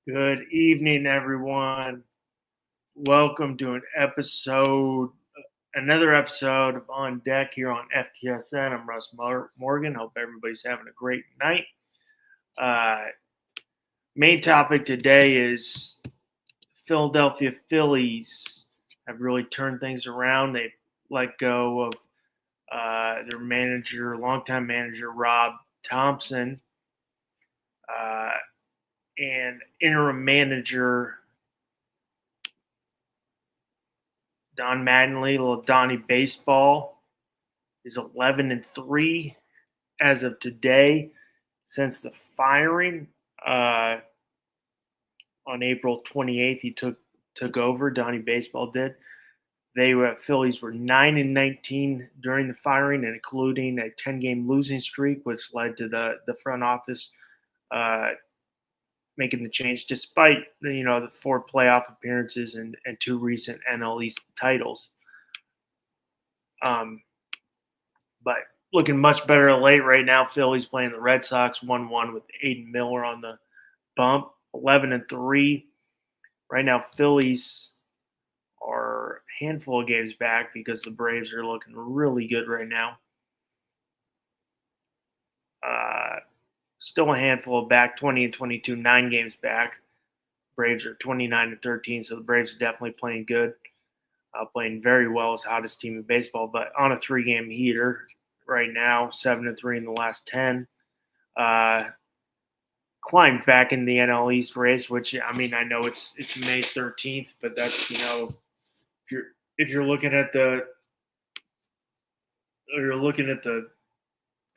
Good evening, everyone. Welcome to another episode of On Deck here on FTSN. I'm Russ Morgan. Hope everybody's having a great night. Uh, Main topic today is Philadelphia Phillies have really turned things around. They let go of their longtime manager Rob Thompson, uh, and interim manager Don Mattingly, little Donnie Baseball, is 11-3 as of today since the firing. On April 28th, he took over. Donnie Baseball did. Phillies were 9-19 during the firing, and including a 10-game losing streak, which led to the front office uh, making the change, despite the 4 playoff appearances and 2 recent NL East titles. But looking much better late right now. Phillies playing the Red Sox 1-1 with Aiden Miller on the bump, 11-3. Right now, Phillies are a handful of games back because the Braves are looking really good right now. Still a handful of back, 20-22, 9 games back. Braves are 29-13, so the Braves are definitely playing good. Playing very well as hottest team in baseball, but on a 3-game heater right now, 7-3 in the last 10. Climbed back in the NL East race, which I know it's May 13th, but that's if you're looking at the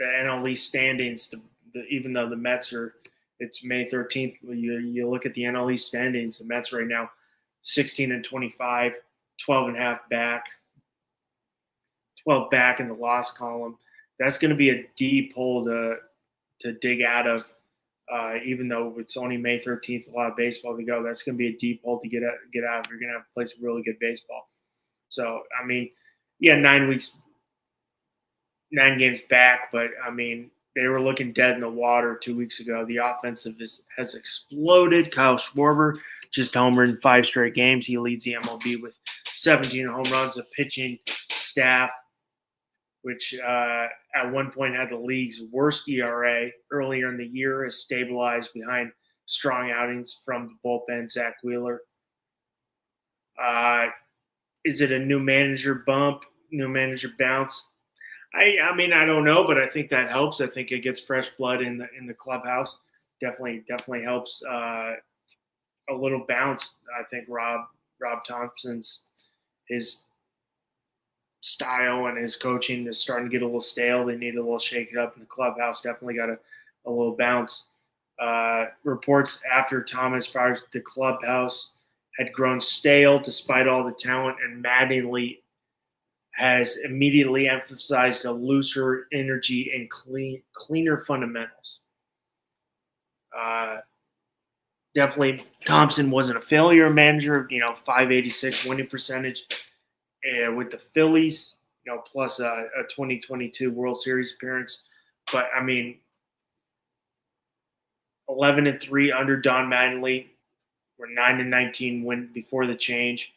NL East standings, even though the Mets it's May 13th. You look at the NL East standings, the Mets right now 16-25, 12.5 back, 12 back in the loss column. That's going to be a deep hole to dig out of. Even though it's only May 13th, a lot of baseball to go. That's going to be a deep hole to get out if you're going to have to play some really good baseball. So 9 games back, but they were looking dead in the water 2 weeks ago. The offensive has exploded. Kyle Schwarber just homered in 5 straight games. He leads the MLB with 17 home runs. The pitching staff, which at one point had the league's worst ERA earlier in the year, has stabilized behind strong outings from the bullpen. Zach Wheeler. Is it a new manager bump, new manager bounce? I don't know, but I think that helps. I think it gets fresh blood in the clubhouse. Definitely helps. A little bounce. I think Rob Thompson's his style and his coaching is starting to get a little stale. They need a little shake it up in the clubhouse. Definitely got a little bounce. Reports after Thomas fired the clubhouse had grown stale despite all the talent, and Mattingly has immediately emphasized a looser energy and cleaner fundamentals. Definitely, Thompson wasn't a failure manager. 586 winning percentage with the Phillies. Plus a 2022 World Series appearance. But 11-3 under Don Mattingly. We're 9-19 win before the change.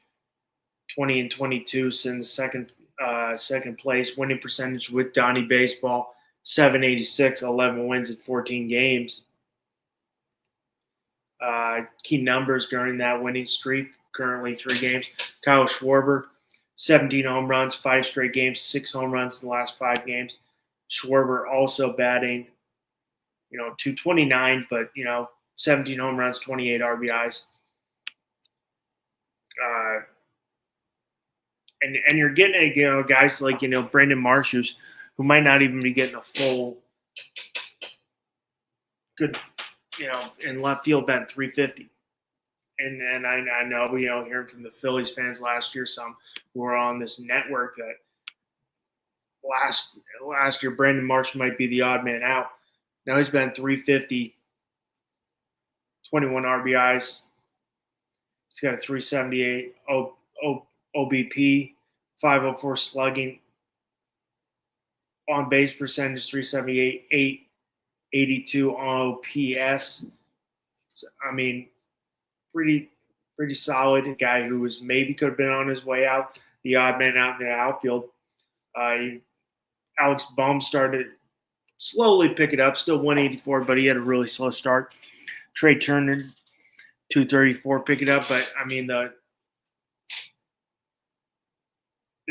20-22 since second place. Winning percentage with Donnie Baseball, 786, 11 wins in 14 games. Key numbers during that winning streak, currently 3 games. Kyle Schwarber, 17 home runs, 5 straight games, 6 home runs in the last 5 games. Schwarber also batting, 229, but 17 home runs, 28 RBIs. And you're getting guys like Brandon Marsh, who might not even be getting a full good in left field batting 350. And I know hearing from the Phillies fans last year, some who were on this network, that last year Brandon Marsh might be the odd man out. Now he's been 350, 21 RBIs. He's got a 378 OBP, 504 slugging, on base percentage 378, 882 on OPS. So, pretty solid. A guy who was maybe could have been on his way out, the odd man out in the outfield. Alex Baum started slowly pick it up, still 184, but he had a really slow start. Trey Turner, 234, pick it up, but I mean the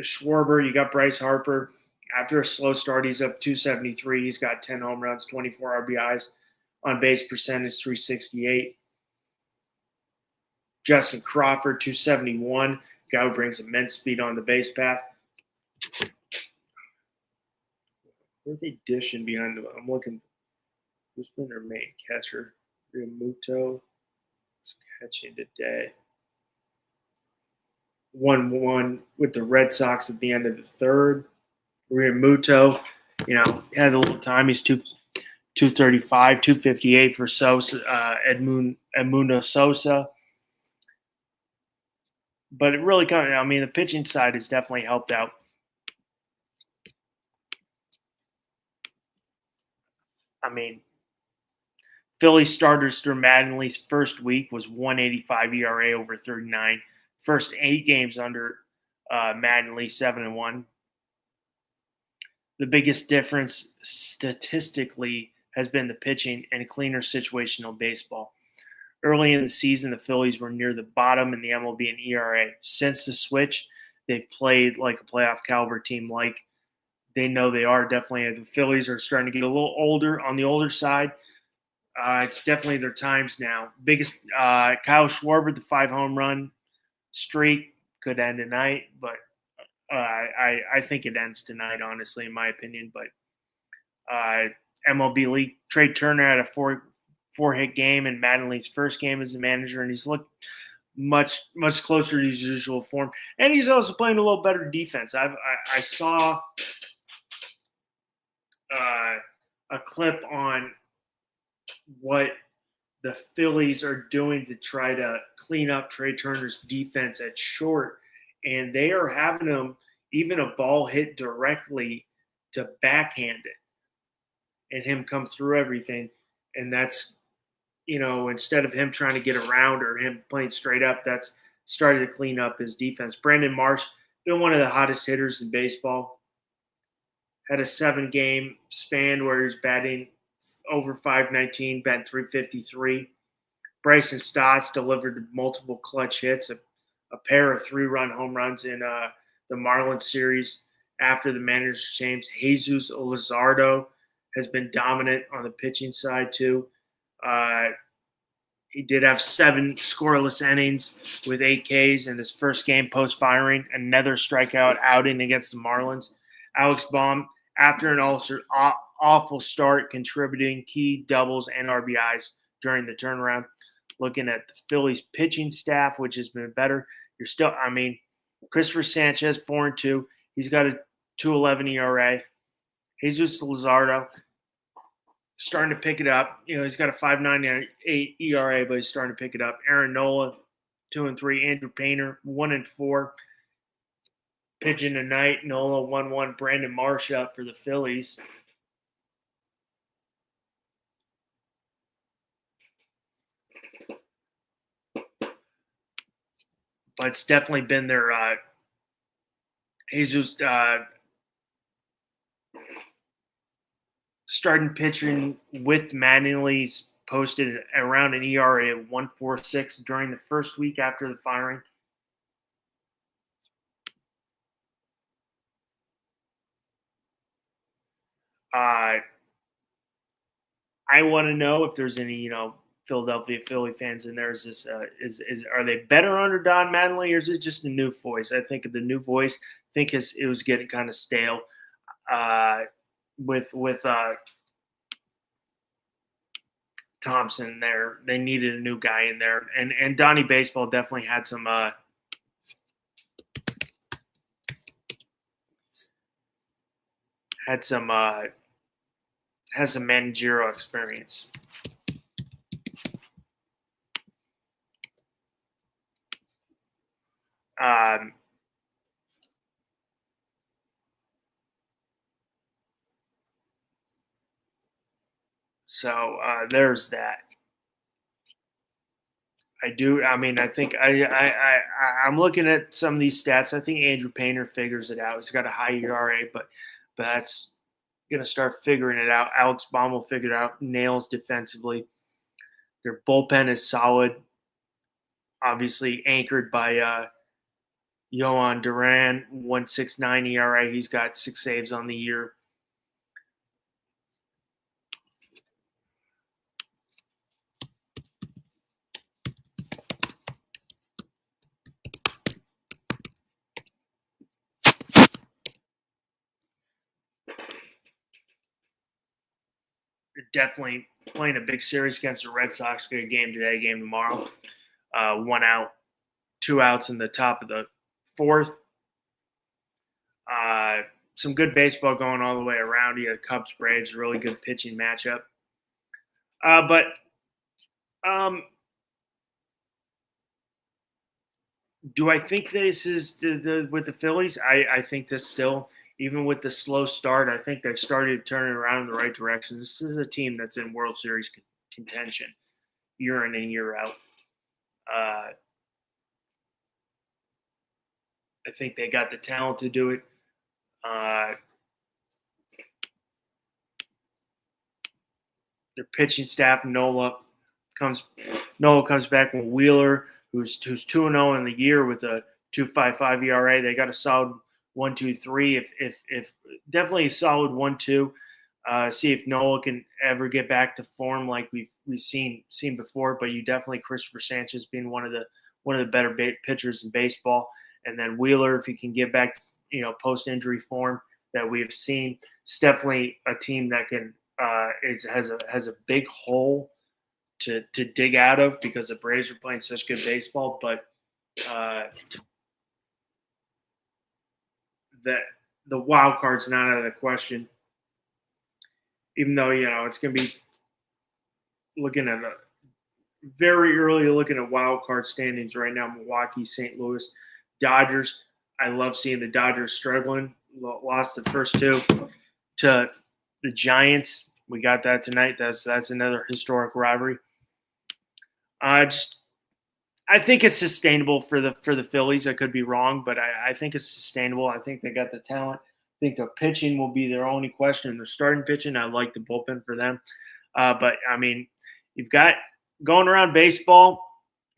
Schwarber, you got Bryce Harper. After a slow start, he's up 273. He's got 10 home runs, 24 RBIs, on base percentage 368. Justin Crawford, 271. Guy who brings immense speed on the base path. Where are they dishing behind the? I'm looking. Who's been their main catcher? Realmuto is catching today. 1-1 with the Red Sox at the end of the third. Realmuto, had a little time. He's 235, 258 for Sosa, Edmundo Sosa. But it really the pitching side has definitely helped out. Philly starters through Mattingly's first week was 185 ERA over 39. First 8 games under Mattingly, 7-1. The biggest difference statistically has been the pitching and cleaner situational baseball. Early in the season, the Phillies were near the bottom in the MLB in ERA. Since the switch, they've played like a playoff caliber team. Like they know they are definitely. The Phillies are starting to get a little older, on the older side. It's definitely their times now. Biggest Kyle Schwarber, the 5 home run streak could end tonight, but I think it ends tonight, honestly, in my opinion. But MLB League, Trey Turner had a four-hit game in Mattingly's first game as a manager, and he's looked much closer to his usual form. And he's also playing a little better defense. I saw a clip on what the Phillies are doing to try to clean up Trey Turner's defense at short, and they are having him even a ball hit directly to backhand it and him come through everything. And that's, instead of him trying to get around or him playing straight up, that's started to clean up his defense. Brandon Marsh, been one of the hottest hitters in baseball. Had a 7-game span where he was batting over 519, batting 353. Bryson Stotts delivered multiple clutch hits, a pair of 3-run home runs in the Marlins series after the manager change. Jesus Luzardo has been dominant on the pitching side too. He did have 7 scoreless innings with 8 Ks in his first game post-firing, another strikeout outing against the Marlins. Alex Baum, after an awful start, contributing key doubles and RBIs during the turnaround. Looking at the Phillies pitching staff, which has been better, Christopher Sanchez, 4-2. He's got a 2.11 ERA. Jesus Luzardo starting to pick it up. He's got a 5.98 ERA, but he's starting to pick it up. Aaron Nola, 2-3. Andrew Painter, 1-4. Pitching tonight, Nola 1-1. Brandon Marsh up for the Phillies. But it's definitely been their Jesus starting pitching with Mattingly's posted around an ERA of 1.46 during the first week after the firing. I want to know if there's any, Philadelphia Philly fans in there. Are they better under Don Mattingly, or is it just a new voice? I think of the new voice. I think it was getting kind of stale with Thompson there. They needed a new guy in there, and Donnie Baseball definitely had some has some managerial experience. So there's that. I do. I mean, I think I'm looking at some of these stats. I think Andrew Painter figures it out. He's got a high ERA, but that's going to start figuring it out. Alex Baum will figure it out. Nails defensively. Their bullpen is solid. Obviously anchored by Yohan Duran, 1.69 ERA. He's got 6 saves on the year. They're definitely playing a big series against the Red Sox. Good game today, game tomorrow. 1 out, 2 outs in the top of the 4th. Some good baseball going all the way around. You had Cubs Braves, really good pitching matchup. But do I think this is with the Phillies? I think this still, even with the slow start, I think they've started to turn it around in the right direction. This is a team that's in World Series contention year in and year out. I think they got the talent to do it. Their pitching staff, Nola comes back with Wheeler, who's 2-0 in the year with a 2.55 ERA. They got a solid 1-2-3. If definitely a solid 1-2. See if Nola can ever get back to form like we've seen before. But you definitely Christopher Sanchez being one of the better pitchers in baseball, and then Wheeler if he can get back to post injury form that we have seen. It's definitely a team that can has a big hole to dig out of because the Braves are playing such good baseball, but that the wild card's not out of the question. Even though it's going to be looking at very early looking at wild card standings right now. Milwaukee, St. Louis, Dodgers. I love seeing the Dodgers struggling. Lost the first 2 to the Giants. We got that tonight. That's another historic rivalry. I think it's sustainable for the Phillies. I could be wrong, but I think it's sustainable. I think they got the talent. I think their pitching will be their only question. Their starting pitching, I like the bullpen for them. But I mean, you've got going around baseball.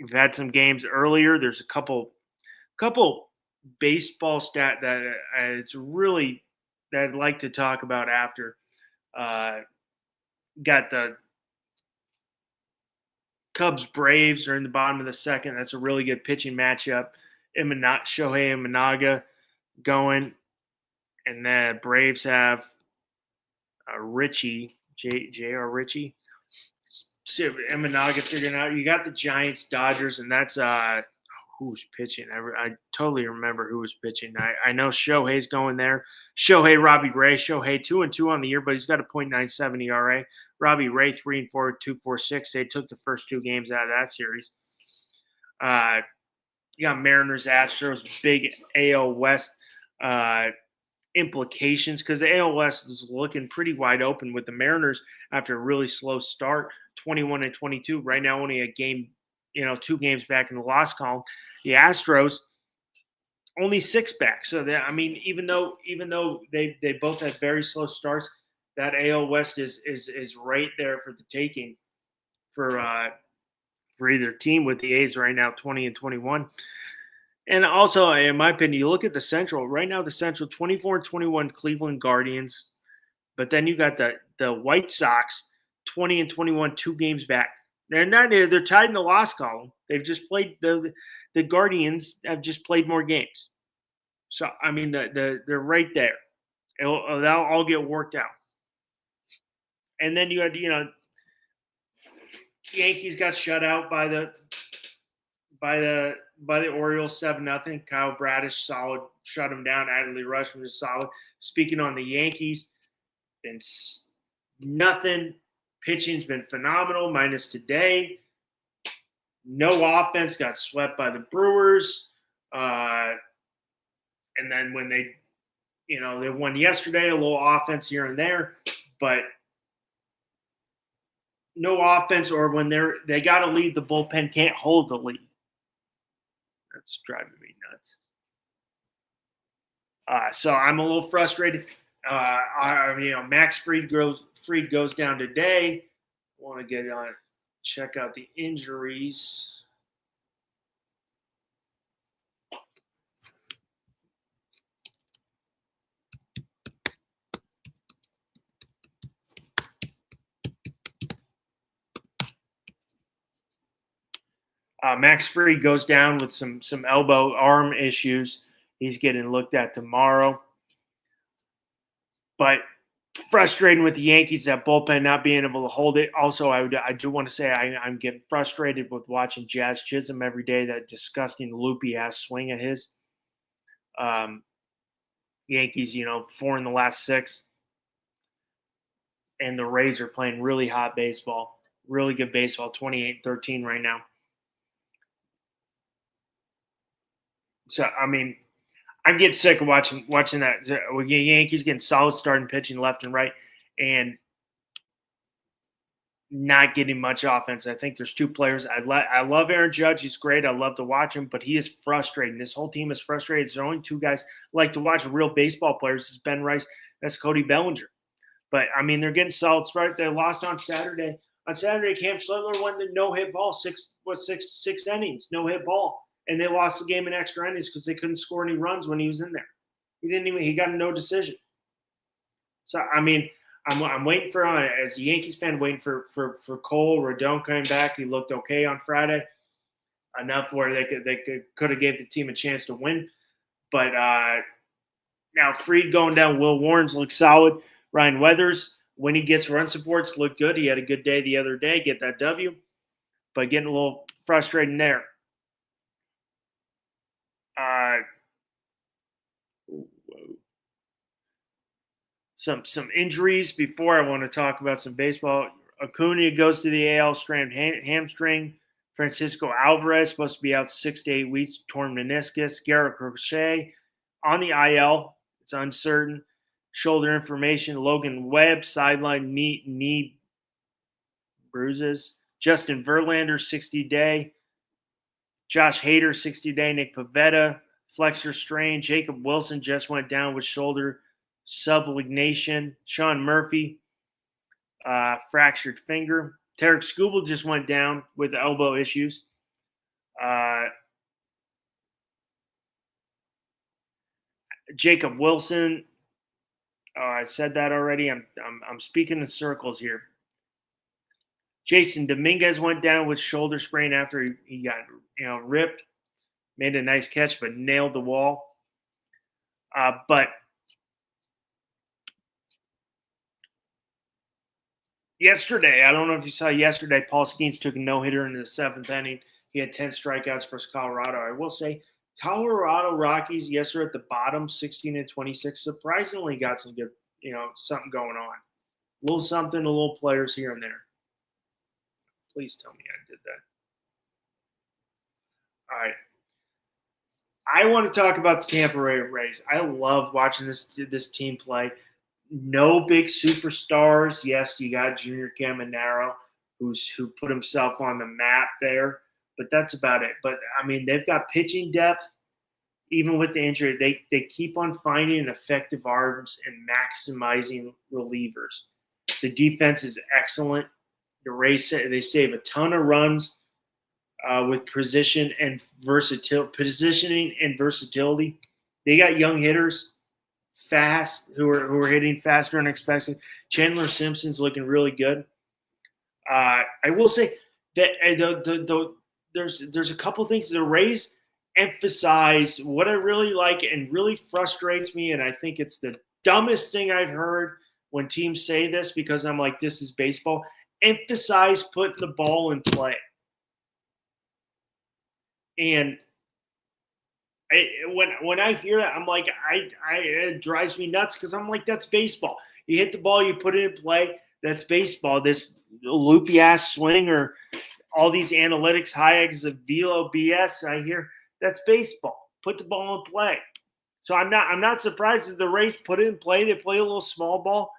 We've had some games earlier. There's a couple baseball stat that it's really that I'd like to talk about after. Got the Cubs Braves are in the bottom of the 2nd. That's a really good pitching matchup. Shohei Imanaga going, and the Braves have Richie J.R. Richie. Imanaga figuring out. You got the Giants, Dodgers, and that's who's pitching. I totally remember who was pitching. I know Shohei's going there. Robbie Ray. Shohei 2-2 on the year, but he's got a .97 ERA. Robbie Ray 3-4, 2.46. They took the first 2 games out of that series. You got Mariners, Astros, big AL West implications because the AL West is looking pretty wide open with the Mariners after a really slow start, 21-22. Right now, only a game, 2 games back in the loss column. The Astros only 6 back. So that, I mean, even though they both had very slow starts, that AL West is right there for the taking for either team with the A's right now, 20-21. And also, in my opinion, you look at the Central. Right now, the Central, 24-21 Cleveland Guardians. But then you got the White Sox, 20-21, 2 games back. They're tied in the loss column. They've just played the Guardians have just played more games. So I mean they're right there. That'll all get worked out. And then you had Yankees got shut out by the Orioles 7-0. Kyle Bradish solid, shut them down. Adley Rutschman was solid. Speaking on the Yankees, been nothing. Pitching's been phenomenal, minus today. No offense, got swept by the Brewers. And then when they won yesterday, a little offense here and there. But no offense, or when they got to lead, the bullpen can't hold the lead. That's driving me nuts. So I'm a little frustrated. Max Fried goes down today. Want to get on check out the injuries. Max Fried goes down with some elbow arm issues. He's getting looked at tomorrow. But frustrating with the Yankees, that bullpen not being able to hold it. Also, I do want to say I'm getting frustrated with watching Jazz Chisholm every day. That disgusting loopy ass swing of his. Yankees, 4 in the last 6, and the Rays are playing really hot baseball, really good baseball, 28-13 right now. So I mean, I'm getting sick of watching that. Yankees getting solid starting pitching left and right, and not getting much offense. I think there's 2 players. I love Aaron Judge. He's great. I love to watch him, but he is frustrating. This whole team is frustrated. There's only 2 guys I like to watch real baseball players. This is Ben Rice. That's Cody Bellinger. But, I mean, they're getting solid start. They lost on Saturday. On Saturday, Cam Schlegler won the no-hit ball, six innings, no-hit ball. And they lost the game in extra innings because they couldn't score any runs when he was in there. He got a no decision. So, I mean, I'm waiting for, as a Yankees fan, waiting for Cole Rodon coming back. He looked okay on Friday, enough where they could have gave the team a chance to win. But now Fried going down, Will Warren's look solid. Ryan Weathers, when he gets run supports, look good. He had a good day the other day, get that W. But getting a little frustrating there. Some injuries before I want to talk about some baseball. Acuna goes to the AL strained hamstring. Francisco Alvarez supposed to be out 6 to 8 weeks, torn meniscus. Garrett Crochet on the IL. It's uncertain. Shoulder information. Logan Webb sideline knee bruises. Justin Verlander 60-day. Josh Hader 60-day. Nick Pivetta flexor strain. Jacob Wilson just went down with shoulder subluxation. Sean Murphy, fractured finger. Tarek Skubal just went down with elbow issues. Jacob Wilson, I said that already. I'm speaking in circles here. Jason Dominguez went down with shoulder sprain after he got ripped. Made a nice catch, but nailed the wall. But yesterday, I don't know if you saw yesterday, Paul Skeens took a no-hitter in the 7th inning. He had 10 strikeouts versus Colorado. I will say, Colorado Rockies yesterday at the bottom, 16-26, surprisingly got some good, something going on. A little something, a little players here and there. Please tell me I did that. All right. I want to talk about the Tampa Bay Rays. I love watching this team play. No big superstars. Yes, you got Junior Caminero, who put himself on the map there, but that's about it. But, I mean, they've got pitching depth. Even with the injury, they keep on finding effective arms and maximizing relievers. The defense is excellent. The Rays, they save a ton of runs with positioning and versatility. They got young hitters, fast, who are hitting faster than expected. Chandler Simpson's looking really good. I will say that there's a couple things the Rays emphasize. What I really like and really frustrates me, and I think it's the dumbest thing I've heard when teams say this, because I'm like, this is baseball. Emphasize putting the ball in play. And when I hear that, I'm like, it drives me nuts, because I'm like, that's baseball. You hit the ball, you put it in play. That's baseball. This loopy ass swing or all these analytics, high eggs of velo BS I hear, that's baseball. Put the ball in play. So I'm not surprised that the Rays put it in play. They play a little small ball.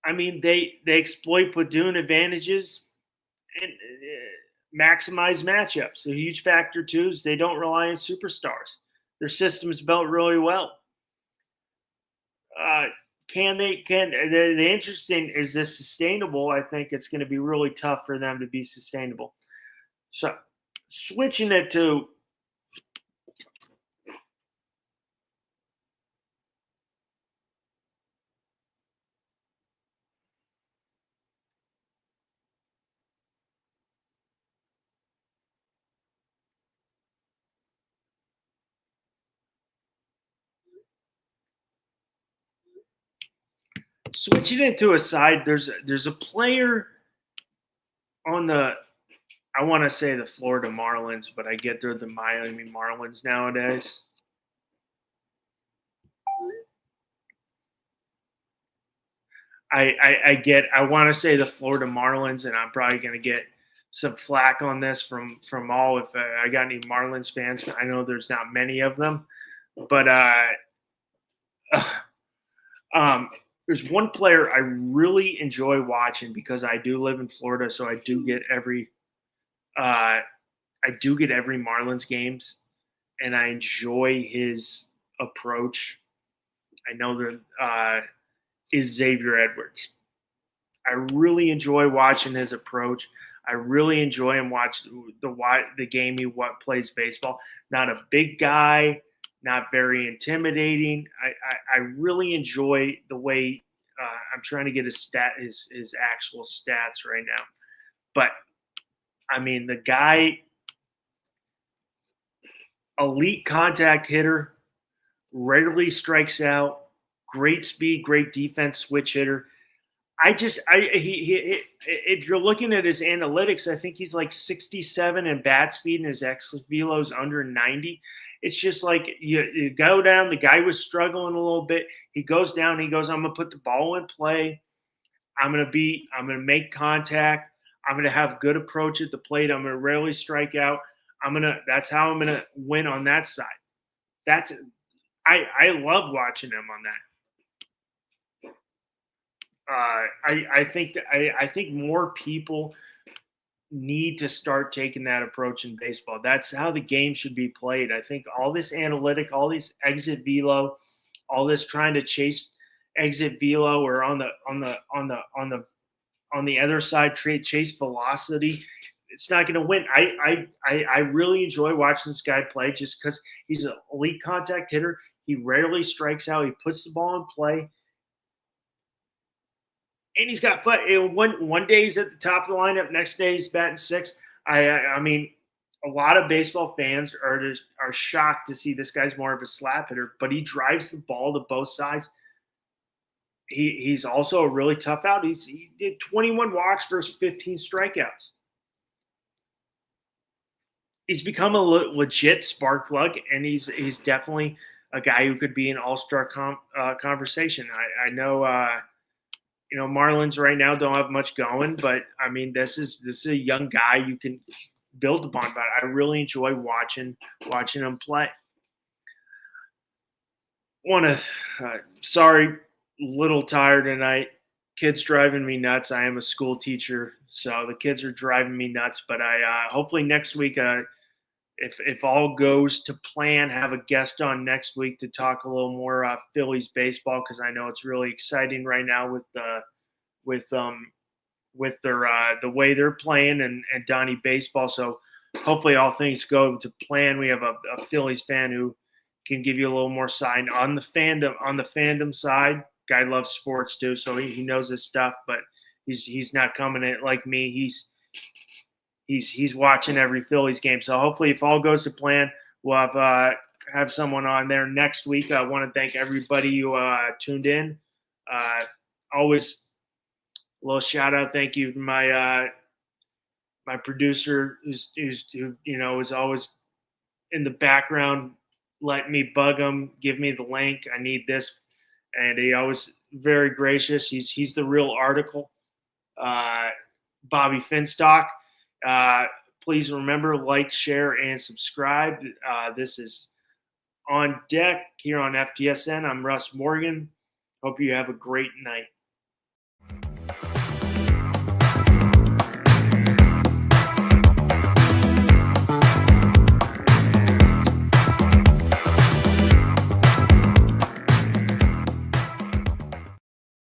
I mean, they exploit platoon advantages and maximize matchups. A huge factor too is they don't rely on superstars. Their system is built really well. Uh, can they? Can the interesting is this sustainable? I think it's going to be really tough for them to be sustainable. So switching it to switching it to a side, there's a player on the I want to say the Florida Marlins, but I get they're the Miami Marlins nowadays. I want to say the Florida Marlins, and I'm probably going to get some flack on this from all if I got any Marlins fans. I know there's not many of them, but there's one player I really enjoy watching because I do live in Florida, so I do get every Marlins games, and I enjoy his approach. I know that is Xavier Edwards. I really enjoy watching his approach. I really enjoy him watch the game he plays baseball. Not a big guy, not very intimidating. I really enjoy the way I'm trying to get his actual stats right now. But I mean, the guy, elite contact hitter, rarely strikes out, great speed, great defense, switch hitter. If you're looking at his analytics, I think he's like 67 in bat speed and his X velo's under 90. It's just like you go down. The guy was struggling a little bit. He goes down. He goes, I'm gonna put the ball in play. I'm gonna make contact. I'm gonna have good approach at the plate. I'm gonna rarely strike out. That's how I'm gonna win on that side. That's I love watching him on that. I think more people need to start taking that approach in baseball. That's how the game should be played. I think all this analytic, all these exit velo, all this trying to chase exit velo or on the other side chase velocity, it's not going to win. I really enjoy watching this guy play just because he's an elite contact hitter. He rarely strikes out. He puts the ball in play. And he's got foot. One day he's at the top of the lineup. Next day he's batting sixth. I mean, a lot of baseball fans are shocked to see this guy's more of a slap hitter, but he drives the ball to both sides. He's also a really tough out. He did 21 walks versus 15 strikeouts. He's become a legit spark plug, and he's definitely a guy who could be an all-star conversation. I know. Marlins right now don't have much going, but I mean, this is a young guy you can build upon. But I really enjoy watching him play. Sorry, little tired tonight. Kids driving me nuts. I am a school teacher, so the kids are driving me nuts. But I hopefully next week, if all goes to plan, have a guest on next week to talk a little more Phillies baseball because I know it's really exciting right now with their the way they're playing and Donnie baseball. So hopefully all things go to plan. We have a Phillies fan who can give you a little more sign on the fandom side. Guy loves sports too, so he knows his stuff. But he's not coming in like me. He's watching every Phillies game. So hopefully, if all goes to plan, we'll have someone on there next week. I want to thank everybody who tuned in. Always a little shout out. Thank you to my producer who is always in the background, letting me bug him, give me the link. I need this, and he always very gracious. He's the real article. Bobby Finstock. Please remember, like, share, and subscribe. This is On Deck here on FTSN. I'm Russ Morgan. Hope you have a great night.